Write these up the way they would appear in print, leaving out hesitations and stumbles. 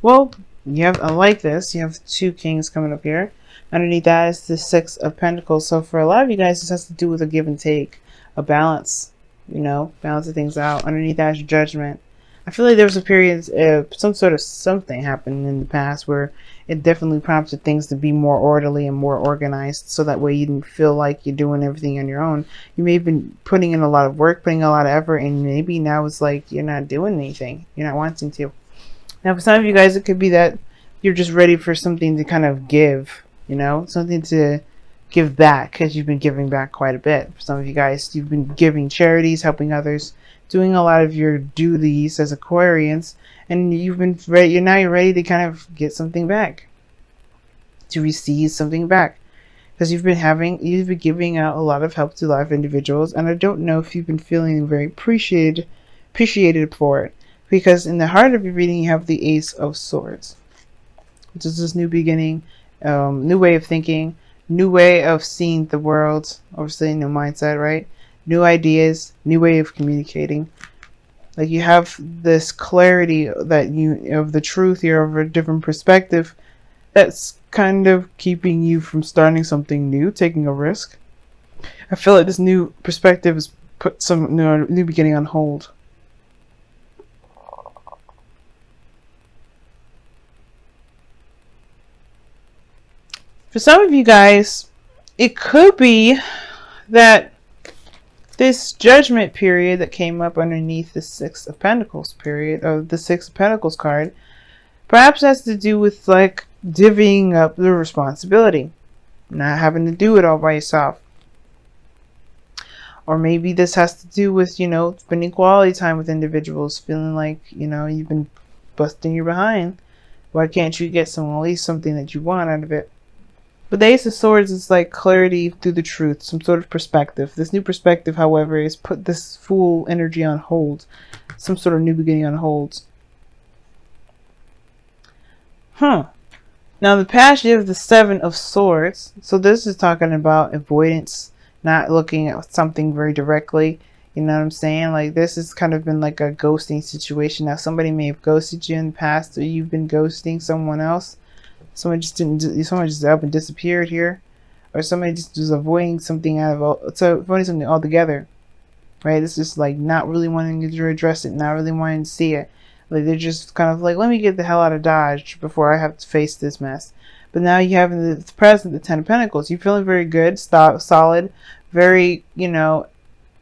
Well, you have, I like this. You have 2 kings coming up here. Underneath that is the 6 of Pentacles. So for a lot of you guys, this has to do with a give and take, a balance, you know, balancing things out. Underneath that is Judgment. I feel like there was a period of some sort of something happened in the past where it definitely prompted things to be more orderly and more organized, so that way you didn't feel like you're doing everything on your own. You may have been putting in a lot of work, putting a lot of effort, and maybe now it's like you're not doing anything. You're not wanting to. Now, for some of you guys, it could be that you're just ready for something to kind of give, you know, something to give back, because you've been giving back quite a bit. For some of you guys, you've been giving charities, helping others, doing a lot of your duties as Aquarians, and you've been ready. You're ready to kind of get something back, to receive something back, because you've been giving out a lot of help to a lot of individuals, and I don't know if you've been feeling very appreciated for it, because in the heart of your reading you have the Ace of Swords, which is this new beginning, new way of thinking, new way of seeing the world, obviously new mindset, right? New ideas, new way of communicating. Like, you have this clarity that of the truth here, of a different perspective, that's kind of keeping you from starting something new, taking a risk. I feel like this new perspective has put some new beginning on hold. For some of you guys, it could be that this Judgment period that came up underneath the 6 of Pentacles period, or the 6 of Pentacles card, perhaps has to do with like divvying up the responsibility, not having to do it all by yourself. Or maybe this has to do with, you know, spending quality time with individuals, feeling like, you know, you've been busting your behind. Why can't you get at least something that you want out of it? But the Ace of Swords is like clarity through the truth, some sort of perspective. This new perspective, however, is put this full energy on hold, some sort of new beginning on hold. Now the past, you have the 7 of Swords. So this is talking about avoidance, not looking at something very directly. You know what I'm saying? Like, this has kind of been like a ghosting situation. Now, somebody may have ghosted you in the past, or you've been ghosting someone else. Someone just up and disappeared here, or somebody just was avoiding something avoiding something altogether, right? It's just like not really wanting to address it, not really wanting to see it. Like, they're just kind of like, let me get the hell out of Dodge before I have to face this mess. But now you have in the present the 10 of Pentacles. You're feeling very good, solid, very, you know,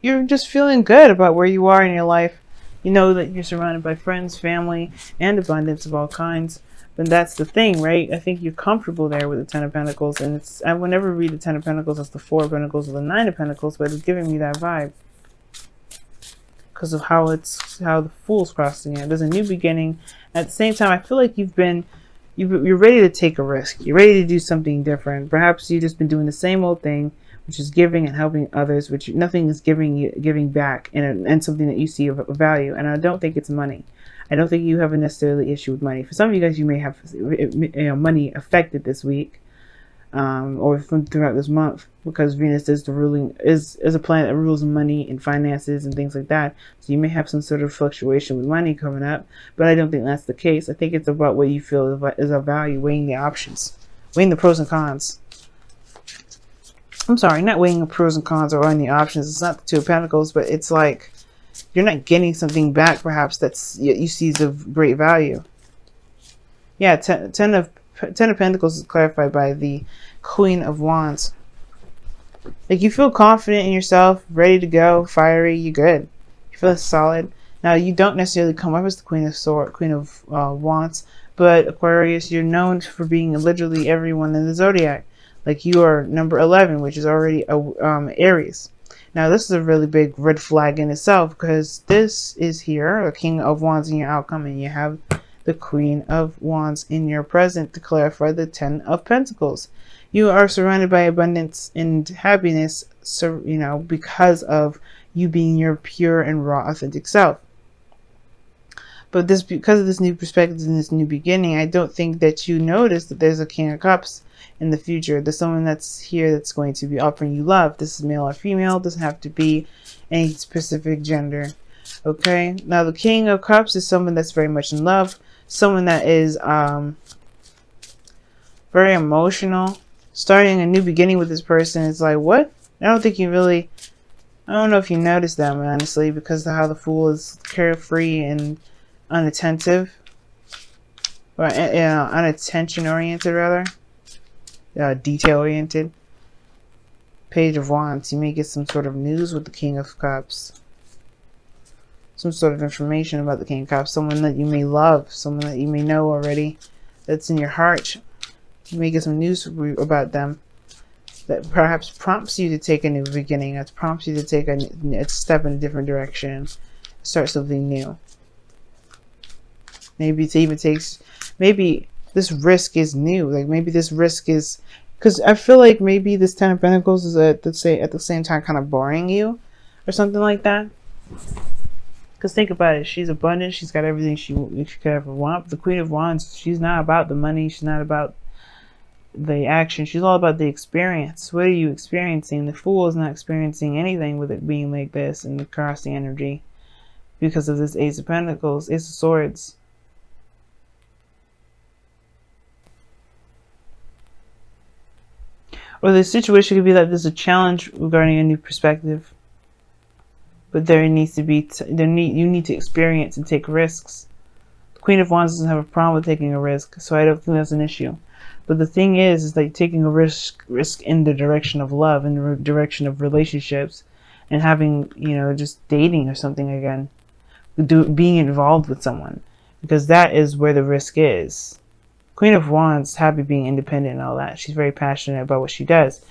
you're just feeling good about where you are in your life. You know that you're surrounded by friends, family, and abundance of all kinds. But that's the thing, right? I think you're comfortable there with the 10 of Pentacles. And I would never read the 10 of Pentacles as the 4 of Pentacles or the 9 of Pentacles, but it's giving me that vibe, because of how the Fool's crossing it. There's a new beginning. At the same time, I feel like you're ready to take a risk. You're ready to do something different. Perhaps you've just been doing the same old thing, which is giving and helping others, which nothing is giving back, and something that you see of value. And I don't think it's money. I don't think you have a necessarily issue with money. For some of you guys, you may have money affected this week, or throughout this month, because Venus is is a planet that rules money and finances and things like that. So you may have some sort of fluctuation with money coming up, but I don't think that's the case. I think it's about what you feel is of value, weighing the options, weighing the pros and cons. I'm sorry, not weighing the pros and cons or any options. It's not the 2 of Pentacles, but it's like you're not getting something back, perhaps, that's you see is of great value. Yeah, 10 of Pentacles is clarified by the Queen of Wands. Like, you feel confident in yourself, ready to go, fiery, you're good. You feel solid. Now, you don't necessarily come up as the Queen of Wands, but Aquarius, you're known for being literally everyone in the zodiac. Like, you are number 11, which is already Aries. Now, this is a really big red flag in itself, because this is here, a King of Wands in your outcome, and you have the Queen of Wands in your present to clarify the 10 of Pentacles. You are surrounded by abundance and happiness, so, you know, because of you being your pure and raw, authentic self. But because of this new perspective and this new beginning, I don't think that you notice that there's a King of Cups in the future. There's someone that's here that's going to be offering you love. This is male or female. It doesn't have to be any specific gender. Okay, now the King of Cups is someone that's very much in love, someone that is very emotional. Starting a new beginning with this person is like, what? I don't think you really, I don't know if you noticed that, honestly, because of how the Fool is carefree and unattentive. Or unattention oriented, rather. Detail oriented. Page of Wands. You may get some sort of news with the King of Cups. Some sort of information about the King of Cups. Someone that you may love. Someone that you may know already. That's in your heart. You may get some news about them. That perhaps prompts you to take a new beginning. That prompts you to take a step in a different direction. Start something new. Maybe it even takes... Maybe this risk is new. Like maybe this risk is... Because I feel like maybe this Ten of Pentacles is at the same time kind of boring you. Or something like that. Because think about it. She's abundant. She's got everything she could ever want. The Queen of Wands, she's not about the money. She's not about the action. She's all about the experience. What are you experiencing? The Fool is not experiencing anything with it being like this and the crossing energy. Because of this Ace of Pentacles. Ace of Swords. Or the situation could be that there's a challenge regarding a new perspective. But there needs to be, you need to experience and take risks. The Queen of Wands doesn't have a problem with taking a risk, so I don't think that's an issue. But the thing is like taking a risk in the direction of love, in the direction of relationships, and having, you know, just dating or something again. Being involved with someone. Because that is where the risk is. Queen of Wands, happy being independent and all that. She's very passionate about what she does.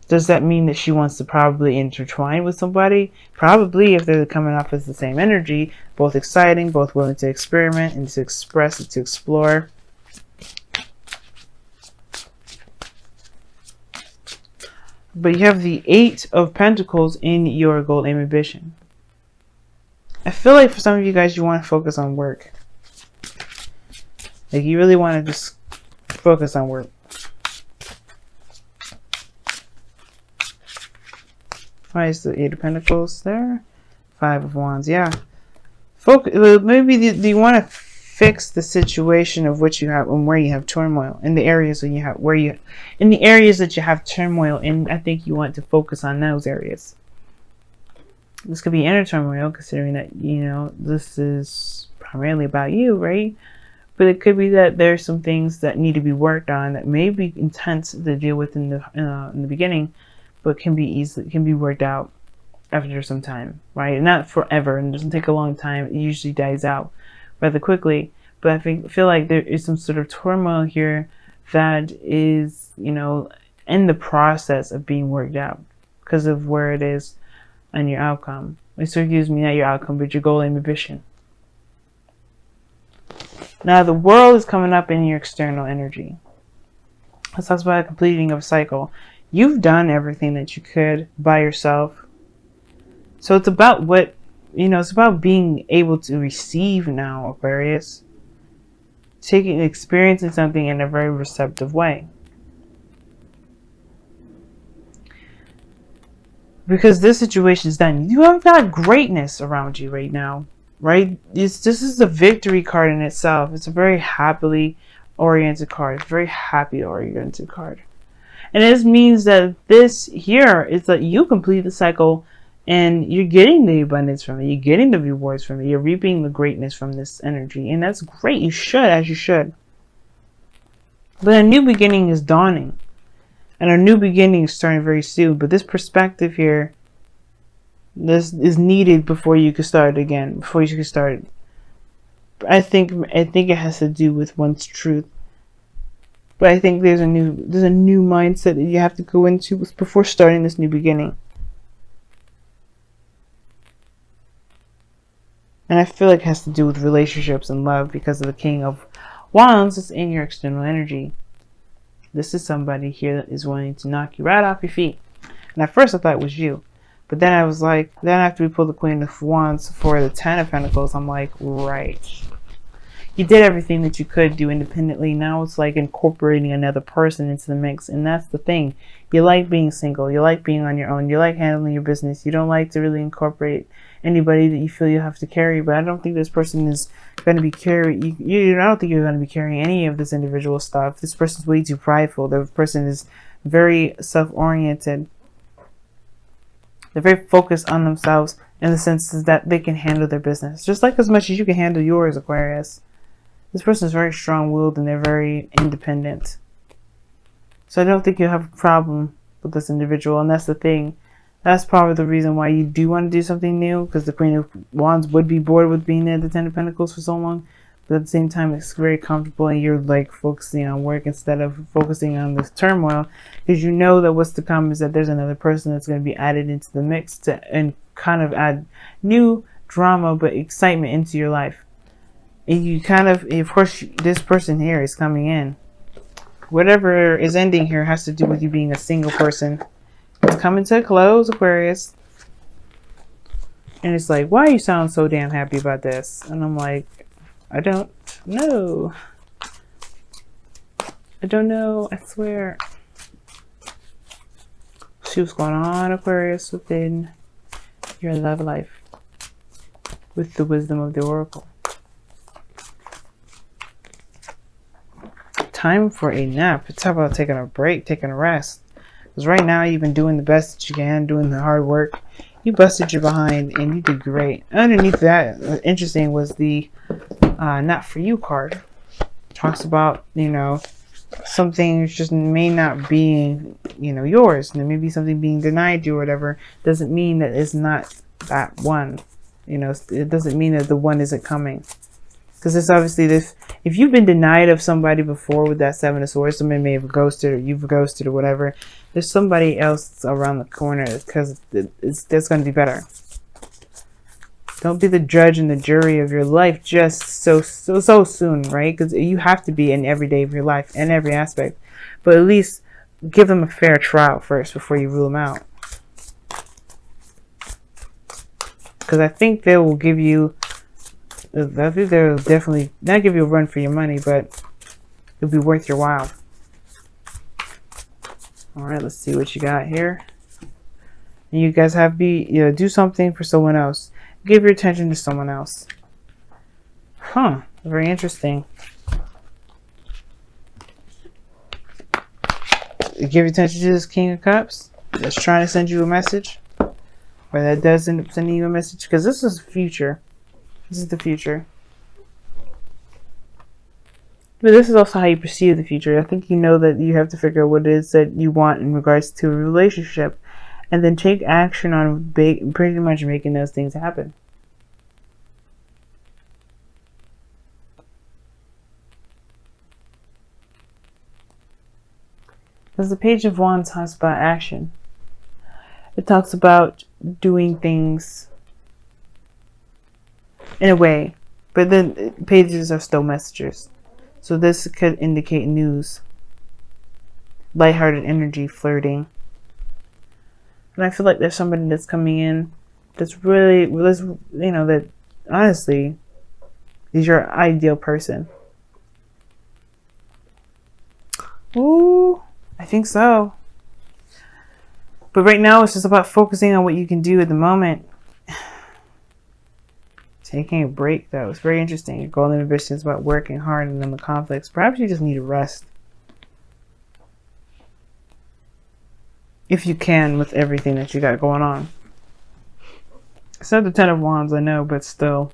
Does that mean that she wants to probably intertwine with somebody? Probably, if they're coming off as the same energy. Both exciting, both willing to experiment and to express and to explore. But you have the Eight of Pentacles in your goal aim ambition. I feel like for some of you guys, you want to focus on work. Like you really want to just focus on work. Why is the Eight of Pentacles there? Five of Wands, yeah. Maybe do you want to fix the situation of which you have and where you have turmoil in the areas when you have in the areas that you have turmoil in. I think you want to focus on those areas. This could be inner turmoil, considering that, you know, this is primarily about you, right? But it could be that there's some things that need to be worked on that may be intense to deal with in the beginning, but can be worked out after some time, right? Not forever, and it doesn't take a long time. It usually dies out rather quickly. But I feel like there is some sort of turmoil here that is, you know, in the process of being worked out because of where it is on your outcome. Excuse me, not your outcome, but your goal and ambition. Now the World is coming up in your external energy. This talks about a completing of a cycle. You've done everything that you could by yourself. So it's about what, you know, it's about being able to receive now, Aquarius. Experiencing something in a very receptive way. Because this situation is done. You have got greatness around you right now. Right? This is the victory card in itself. It's a very happily oriented card. It's a very happy oriented card. And this means that this here is that you complete the cycle and you're getting the abundance from it. You're getting the rewards from it. You're reaping the greatness from this energy. And that's great. You should, as you should. But a new beginning is dawning. And a new beginning is starting very soon. But this perspective here, this is needed before you can start again. Before you can start. I think it has to do with one's truth. But I think there's a new mindset that you have to go into before starting this new beginning. And I feel like it has to do with relationships and love because of the King of Wands is in your external energy. This is somebody here that is wanting to knock you right off your feet. And at first I thought it was you. But then I was like, then after we pulled the Queen of Wands for the Ten of Pentacles, I'm like, right. You did everything that you could do independently. Now it's like incorporating another person into the mix. And that's the thing. You like being single. You like being on your own. You like handling your business. You don't like to really incorporate anybody that you feel you have to carry. But I don't think this person is going to be carrying. I don't think you're going to be carrying any of this individual stuff. This person's way too prideful. The person is very self-oriented. They're very focused on themselves in the sense that they can handle their business just like as much as you can handle yours, Aquarius. This person is very strong-willed and they're very independent. So I don't think you'll have a problem with this individual, and that's the thing. That's probably the reason why you do want to do something new, because the Queen of Wands would be bored with being at the Ten of Pentacles for so long. But at the same time, it's very comfortable and you're like focusing on work instead of focusing on this turmoil, because you know that what's to come is that there's another person that's going to be added into the mix and kind of add new drama but excitement into your life. And you kind of course, this person here is coming in. Whatever is ending here has to do with you being a single person. It's coming to a close, Aquarius. And it's like, why you sound so damn happy about this? And I'm like, I don't know. I don't know, I swear. See what's going on, Aquarius, within your love life with the wisdom of the Oracle. Time for a nap. It's about taking a break, taking a rest. Because right now you've been doing the best that you can, doing the hard work. You busted your behind and you did great. Underneath that, interesting was the not for you card. Talks about, you know, some things just may not be, you know, yours. There may be something being denied you or whatever. Doesn't mean that it's not that one. You know, it doesn't mean that the one isn't coming. Because it's obviously this, if you've been denied of somebody before with that Seven of Swords, somebody may have ghosted or you've ghosted or whatever, there's somebody else around the corner because that's going to be better. Don't be the judge and the jury of your life just so soon, right? Because you have to be in every day of your life and every aspect. But at least give them a fair trial first before you rule them out. Because I think they will give you, I think they'll definitely not give you a run for your money, but it'll be worth your while. All right, let's see what you got here. And you guys have do something for someone else. Give your attention to someone else. Huh? Very interesting. Give your attention to this King of Cups that's trying to send you a message, or that does end up sending you a message, because this is the future. This is the future. But this is also how you perceive the future. I think you know that you have to figure out what it is that you want in regards to a relationship, and then take action on pretty much making those things happen. Because the Page of Wands talks about action. It talks about doing things in a way, but then pages are still messages. So this could indicate news, lighthearted energy, flirting. And I feel like there's somebody that's coming in that's really, you know, that honestly is your ideal person. Ooh, I think so. But right now it's just about focusing on what you can do at the moment. Taking a break, though. It's very interesting. Your golden ambition is about working hard and then the conflicts. Perhaps you just need a rest. If you can, with everything that you got going on. It's not the Ten of Wands, I know, but still.